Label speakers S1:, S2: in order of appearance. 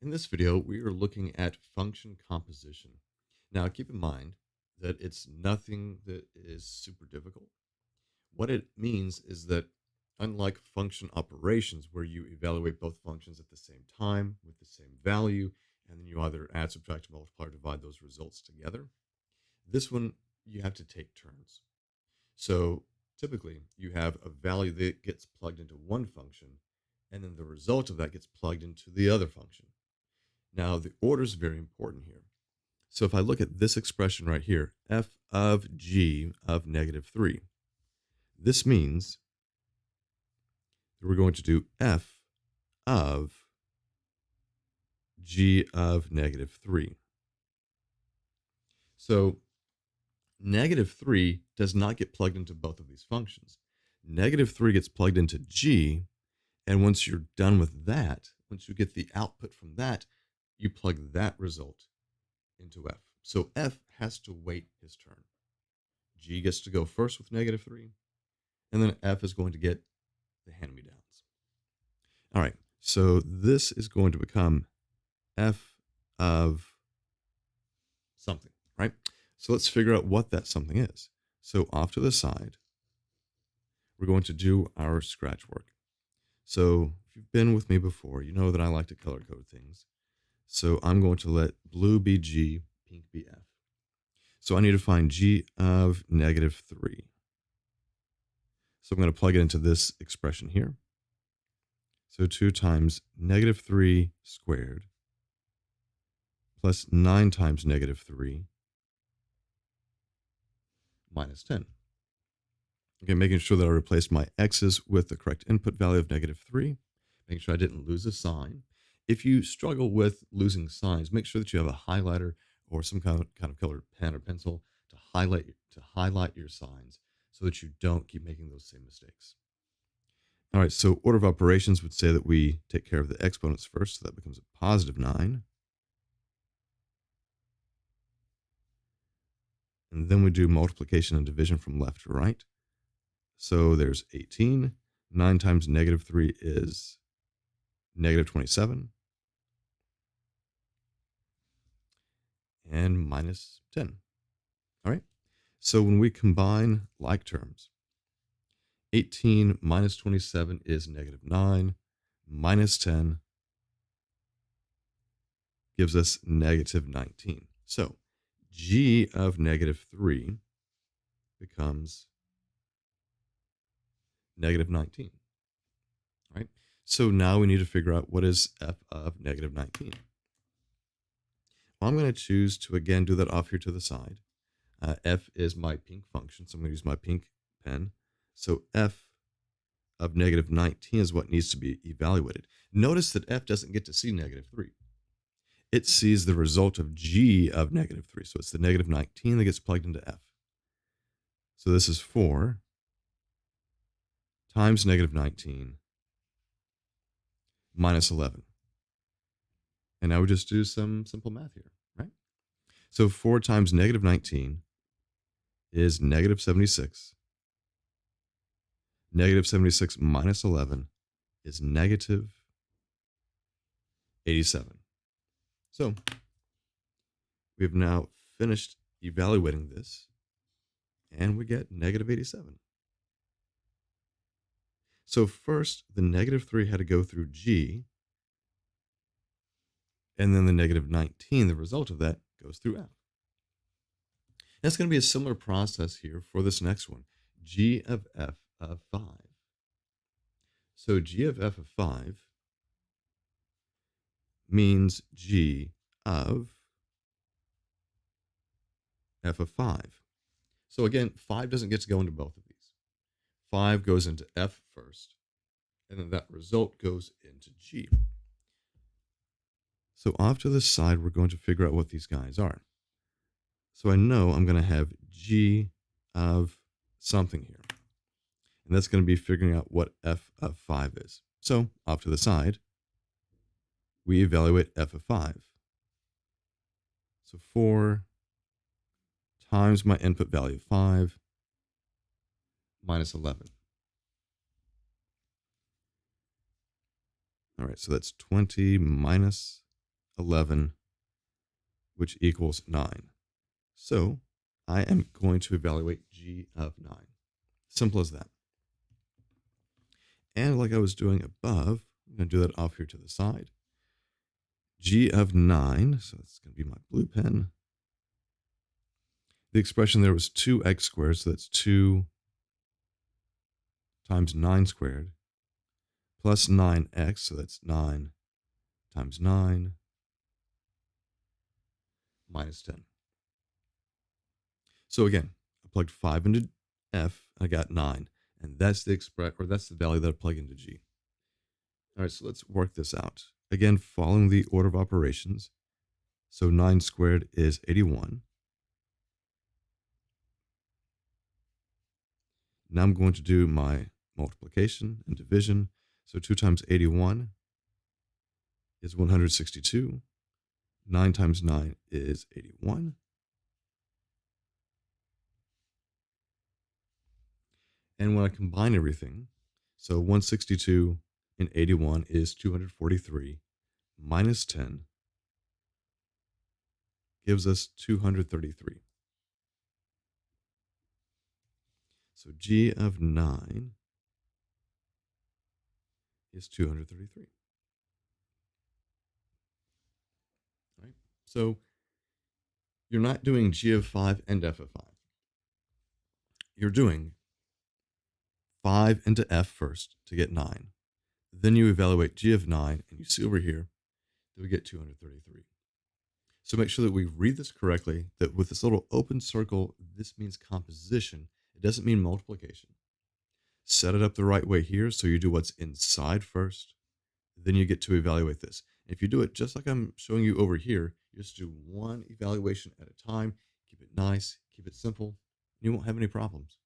S1: In this video, we are looking at function composition. Now, keep in mind that it's nothing that is super difficult. What it means is that unlike function operations, where you evaluate both functions at the same time with the same value, and then you either add, subtract, multiply, or divide those results together, this one you have to take turns. So typically, you have a value that gets plugged into one function, and then the result of that gets plugged into the other function. Now, the order is very important here. So if I look at this expression right here, f of g of -3, this means that we're going to do f of g of -3. So -3 does not get plugged into both of these functions. -3 gets plugged into g, and once you're done with that, once you get the output from that, you plug that result into f. So f has to wait his turn. G gets to go first with -3, and then f is going to get the hand-me-downs. All right, so this is going to become f of something, right? So let's figure out what that something is. So off to the side, we're going to do our scratch work. So if you've been with me before, you know that I like to color code things. So I'm going to let blue be G, pink be F. So I need to find G of -3. So I'm going to plug it into this expression here. So 2 times -3 squared plus 9 times -3 minus 10. Okay, making sure that I replaced my x's with the correct input value of -3, making sure I didn't lose a sign. If you struggle with losing signs, make sure that you have a highlighter or some kind of colored pen or pencil to highlight your signs so that you don't keep making those same mistakes. All right, so order of operations would say that we take care of the exponents first, so that becomes a +9. And then we do multiplication and division from left to right. So there's 18. 9 times -3 is -27. And minus 10. All right. So when we combine like terms, 18 minus 27 is -9. Minus 10 gives us -19. So g of -3 becomes -19. Right? So now we need to figure out what is f of -19. Well, I'm going to choose to, again, do that off here to the side. F is my pink function, so I'm going to use my pink pen. So f of -19 is what needs to be evaluated. Notice that f doesn't get to see -3. It sees the result of g of -3. So it's the -19 that gets plugged into f. So this is 4 times -19 minus 11. And now we just do some simple math here, right? So 4 times -19 is -76. -76 minus 11 is -87. So we have now finished evaluating this, and we get -87. So first, the -3 had to go through G, and then the -19, the result of that, goes through F. That's going to be a similar process here for this next one, G of F of 5. So G of F of 5 means G of F of 5. So again, 5 doesn't get to go into both of these. 5 goes into F first, and then that result goes into G. So off to the side, we're going to figure out what these guys are. So I know I'm going to have G of something here. And that's going to be figuring out what f of 5 is. So off to the side, we evaluate f of 5. So 4 times my input value of 5 minus 11. All right, so that's 20 minus 11, which equals 9. So I am going to evaluate g of 9. Simple as that. And like I was doing above, I'm going to do that off here to the side. G of 9, so that's going to be my blue pen. The expression there was 2x squared, so that's 2 times 9 squared, plus 9x, so that's 9 times 9, minus 10. So again, I plugged 5 into f, I got 9, and that's the value that I plug into g. All right, so let's work this out. Again, following the order of operations. So 9 squared is 81. Now I'm going to do my multiplication and division. So 2 times 81 is 162. 9 times 9 is 81. And when I combine everything, so 162 and 81 is 243 minus 10 gives us 233. So g of 9 is 233. All right. So you're not doing g of 5 and f of 5. You're doing 5 into f first to get 9. Then you evaluate g of 9, and you see over here that we get 233. So make sure that we read this correctly, that with this little open circle, this means composition. It doesn't mean multiplication. Set it up the right way here, so you do what's inside first. Then you get to evaluate this. If you do it just like I'm showing you over here, you just do one evaluation at a time. Keep it nice, keep it simple. You won't have any problems.